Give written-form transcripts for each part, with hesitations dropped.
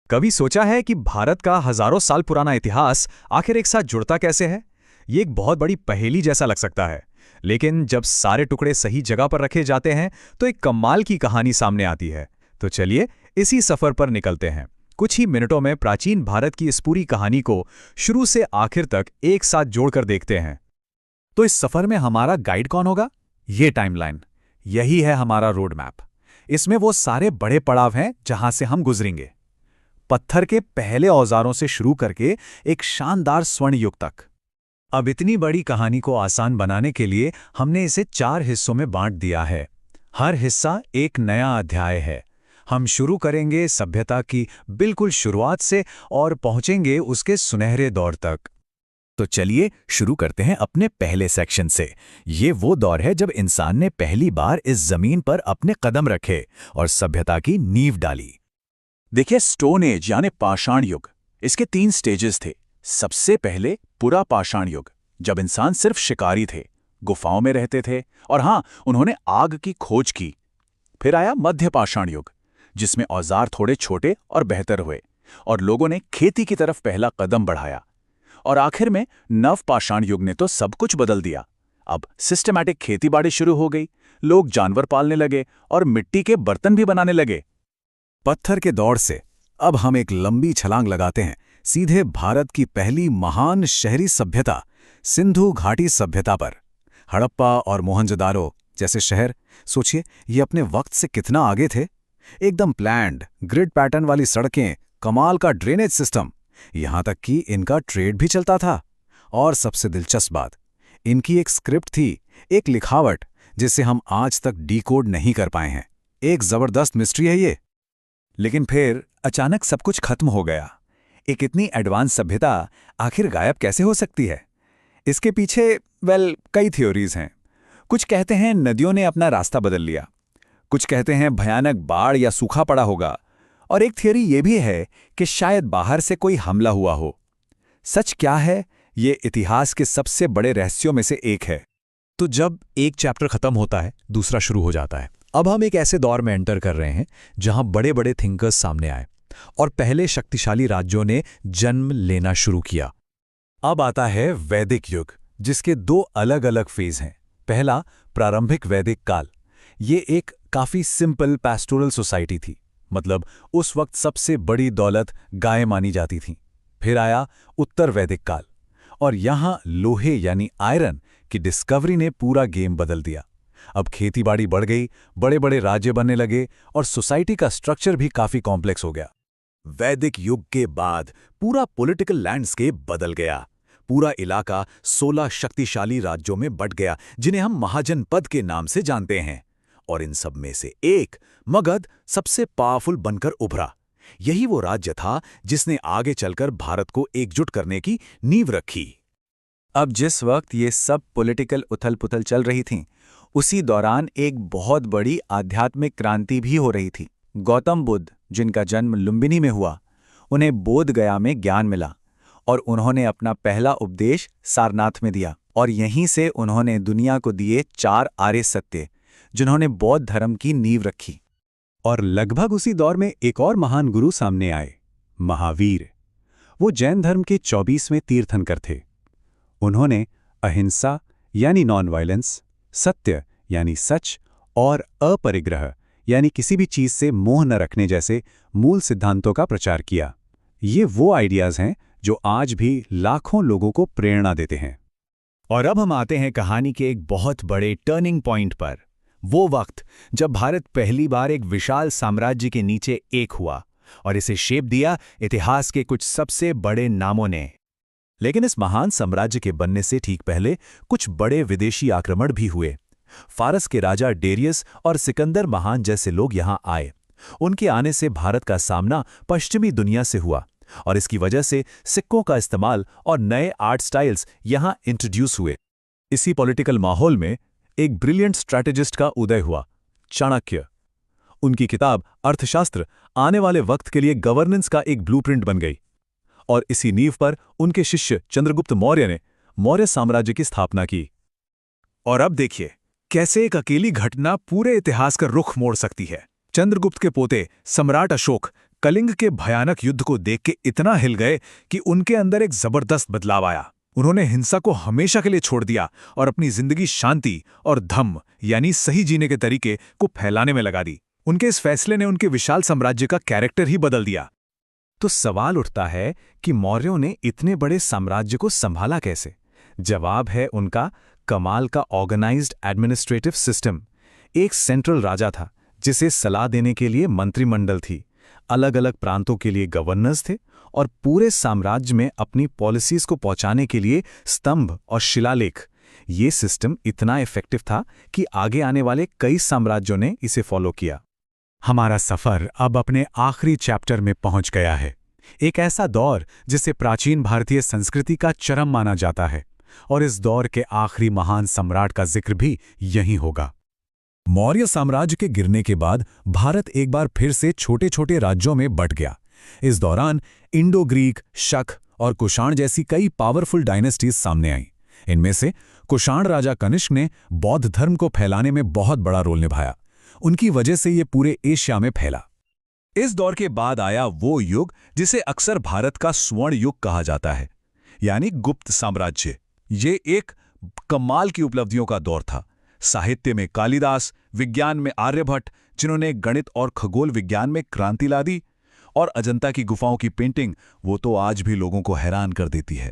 कभी सोचा है कि भारत का हजारों साल पुराना इतिहास आखिर एक साथ जुड़ता कैसे है? ये एक बहुत बड़ी पहेली जैसा लग सकता है, लेकिन जब सारे टुकड़े सही जगह पर रखे जाते हैं तो एक कमाल की कहानी सामने आती है। तो चलिए इसी सफर पर निकलते हैं। कुछ ही मिनटों में प्राचीन भारत की इस पूरी कहानी को शुरू से आखिर तक एक साथ जोड़कर देखते हैं। तो इस सफर में हमारा गाइड कौन होगा? ये टाइमलाइन, यही है हमारा रोड मैप। इसमें वो सारे बड़े पड़ाव हैं जहां से हम गुजरेंगे, पत्थर के पहले औजारों से शुरू करके एक शानदार स्वर्ण युग तक। अब इतनी बड़ी कहानी को आसान बनाने के लिए हमने इसे 4 हिस्सों में बांट दिया है। हर हिस्सा एक नया अध्याय है। हम शुरू करेंगे सभ्यता की बिल्कुल शुरुआत से और पहुंचेंगे उसके सुनहरे दौर तक। तो चलिए शुरू करते हैं अपने पहले सेक्शन से। ये वो दौर है जब इंसान ने पहली बार इस जमीन पर अपने कदम रखे और सभ्यता की नींव डाली। देखिए, स्टोन एज यानी पाषाण युग, इसके 3 स्टेजेस थे। सबसे पहले पुरा पाषाण युग, जब इंसान सिर्फ शिकारी थे, गुफाओं में रहते थे और हाँ, उन्होंने आग की खोज की। फिर आया मध्य पाषाण युग, जिसमें औजार थोड़े छोटे और बेहतर हुए और लोगों ने खेती की तरफ पहला कदम बढ़ाया। और आखिर में नव पाषाण युग ने तो सब कुछ बदल दिया। अब सिस्टमैटिक खेतीबाड़ी शुरू हो गई, लोग जानवर पालने लगे और मिट्टी के बर्तन भी बनाने लगे। पत्थर के दौर से अब हम एक लंबी छलांग लगाते हैं सीधे भारत की पहली महान शहरी सभ्यता सिंधु घाटी सभ्यता पर। हड़प्पा और मोहनजोदारो जैसे शहर, सोचिए ये अपने वक्त से कितना आगे थे। एकदम प्लान्ड, ग्रिड पैटर्न वाली सड़कें, कमाल का ड्रेनेज सिस्टम, यहां तक कि इनका ट्रेड भी चलता था। और सबसे दिलचस्प बात, इनकी एक स्क्रिप्ट थी, एक लिखावट जिसे हम आज तक डिकोड नहीं कर पाए हैं। एक जबरदस्त मिस्ट्री है ये। लेकिन फिर अचानक सब कुछ खत्म हो गया। एक इतनी एडवांस सभ्यता आखिर गायब कैसे हो सकती है? इसके पीछे कई थ्योरीज हैं। कुछ कहते हैं नदियों ने अपना रास्ता बदल लिया, कुछ कहते हैं भयानक बाढ़ या सूखा पड़ा होगा, और एक थियोरी ये भी है कि शायद बाहर से कोई हमला हुआ हो। सच क्या है, ये इतिहास के सबसे बड़े रहस्यों में से एक है। तो जब एक चैप्टर खत्म होता है, दूसरा शुरू हो जाता है। अब हम एक ऐसे दौर में एंटर कर रहे हैं जहां बड़े बड़े थिंकर्स सामने आए और पहले शक्तिशाली राज्यों ने जन्म लेना शुरू किया। अब आता है वैदिक युग, जिसके 2 अलग अलग फेज हैं। पहला, प्रारंभिक वैदिक काल। ये एक काफी सिंपल पैस्टोरल सोसाइटी थी, मतलब उस वक्त सबसे बड़ी दौलत गायें मानी जाती थीं। फिर आया उत्तर वैदिक काल, और यहां लोहे यानी आयरन की डिस्कवरी ने पूरा गेम बदल दिया। अब खेतीबाड़ी बढ़ गई, बड़े बड़े राज्य बनने लगे और सोसाइटी का स्ट्रक्चर भी काफी कॉम्प्लेक्स हो गया। वैदिक युग के बाद पूरा पॉलिटिकल लैंडस्केप बदल गया। पूरा इलाका 16 शक्तिशाली राज्यों में बंट गया, जिन्हें हम महाजनपद के नाम से जानते हैं। और इन सब में से एक, मगध, सबसे पावरफुल बनकर उभरा। यही वो राज्य था जिसने आगे चलकर भारत को एकजुट करने की नींव रखी। अब जिस वक्त ये सब पॉलिटिकल उथल-पुथल चल रही थी, उसी दौरान एक बहुत बड़ी आध्यात्मिक क्रांति भी हो रही थी। गौतम बुद्ध, जिनका जन्म लुम्बिनी में हुआ, उन्हें बोध गया में ज्ञान मिला और उन्होंने अपना पहला उपदेश सारनाथ में दिया। और यहीं से उन्होंने दुनिया को दिए 4 आर्य सत्य, जिन्होंने बौद्ध धर्म की नींव रखी। और लगभग उसी दौर में एक और महान गुरु सामने आए, महावीर। वो जैन धर्म के 24वें तीर्थंकर थे। उन्होंने अहिंसा यानी नॉन वायलेंस, सत्य यानी सच, और अपरिग्रह यानी किसी भी चीज से मोह न रखने जैसे मूल सिद्धांतों का प्रचार किया। ये वो आइडियाज हैं जो आज भी लाखों लोगों को प्रेरणा देते हैं। और अब हम आते हैं कहानी के एक बहुत बड़े टर्निंग पॉइंट पर। वो वक्त जब भारत पहली बार एक विशाल साम्राज्य के नीचे एक हुआ और इसे शेप दिया इतिहास के कुछ सबसे बड़े नामों ने। लेकिन इस महान साम्राज्य के बनने से ठीक पहले कुछ बड़े विदेशी आक्रमण भी हुए। फारस के राजा डेरियस और सिकंदर महान जैसे लोग यहां आए। उनके आने से भारत का सामना पश्चिमी दुनिया से हुआ और इसकी वजह से सिक्कों का इस्तेमाल और नए आर्ट स्टाइल्स यहां इंट्रोड्यूस हुए। इसी पॉलिटिकल माहौल में एक ब्रिलियंट स्ट्रैटेजिस्ट का उदय हुआ, चाणक्य। उनकी किताब अर्थशास्त्र आने वाले वक्त के लिए गवर्नेंस का एक ब्लूप्रिंट बन गई और इसी नींव पर उनके शिष्य चंद्रगुप्त मौर्य ने मौर्य साम्राज्य की स्थापना की। और अब देखिए कैसे एक अकेली घटना पूरे इतिहास का रुख मोड़ सकती है। चंद्रगुप्त के पोते सम्राट अशोक कलिंग के भयानक युद्ध को देख के इतना हिल गए कि उनके अंदर एक जबरदस्त बदलाव आया। उन्होंने हिंसा को हमेशा के लिए छोड़ दिया और अपनी जिंदगी शांति और धम्म यानी सही जीने के तरीके को फैलाने में लगा दी। उनके इस फैसले ने उनके विशाल साम्राज्य का कैरेक्टर ही बदल दिया। तो सवाल उठता है कि मौर्यों ने इतने बड़े साम्राज्य को संभाला कैसे? जवाब है उनका कमाल का ऑर्गेनाइज्ड एडमिनिस्ट्रेटिव सिस्टम। एक सेंट्रल राजा था जिसे सलाह देने के लिए मंत्रिमंडल थी, अलग अलग प्रांतों के लिए गवर्नर्स थे और पूरे साम्राज्य में अपनी पॉलिसीज को पहुंचाने के लिए स्तंभ और शिलालेख। ये सिस्टम इतना इफेक्टिव था कि आगे आने वाले कई साम्राज्यों ने इसे फॉलो किया। हमारा सफर अब अपने आखिरी चैप्टर में पहुंच गया है। एक ऐसा दौर जिसे प्राचीन भारतीय संस्कृति का चरम माना जाता है, और इस दौर के आखिरी महान सम्राट का जिक्र भी यहीं होगा। मौर्य साम्राज्य के गिरने के बाद भारत एक बार फिर से छोटे छोटे राज्यों में बंट गया। इस दौरान इंडो ग्रीक, शक और कुषाण जैसी कई पावरफुल डायनेस्टीज सामने आईं। इनमें से कुषाण राजा कनिष्क ने बौद्ध धर्म को फैलाने में बहुत बड़ा रोल निभाया। उनकी वजह से ये पूरे एशिया में फैला। इस दौर के बाद आया वो युग जिसे अक्सर भारत का स्वर्ण युग कहा जाता है, यानी गुप्त साम्राज्य। ये एक कमाल की उपलब्धियों का दौर था। साहित्य में कालिदास, विज्ञान में आर्यभट्ट, जिन्होंने गणित और खगोल विज्ञान में क्रांति ला दी, और अजंता की गुफाओं की पेंटिंग, वो तो आज भी लोगों को हैरान कर देती है।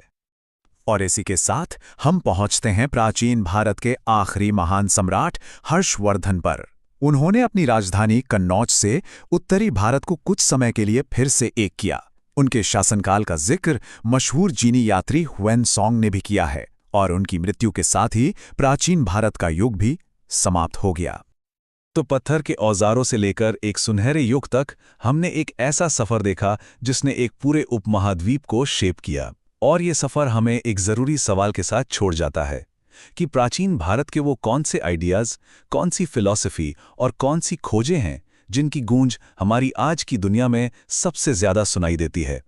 और इसी के साथ हम पहुंचते हैं प्राचीन भारत के आखिरी महान सम्राट हर्षवर्धन पर। उन्होंने अपनी राजधानी कन्नौज से उत्तरी भारत को कुछ समय के लिए फिर से एक किया। उनके शासनकाल का जिक्र मशहूर चीनी यात्री हुएनसॉन्ग ने भी किया है, और उनकी मृत्यु के साथ ही प्राचीन भारत का युग भी समाप्त हो गया। तो पत्थर के औजारों से लेकर एक सुनहरे युग तक हमने एक ऐसा सफर देखा जिसने एक पूरे उपमहाद्वीप को शेप किया। और ये सफर हमें एक जरूरी सवाल के साथ छोड़ जाता है कि प्राचीन भारत के वो कौन से आइडियाज, कौन सी फिलॉसफी और कौन सी खोजें हैं जिनकी गूंज हमारी आज की दुनिया में सबसे ज्यादा सुनाई देती है।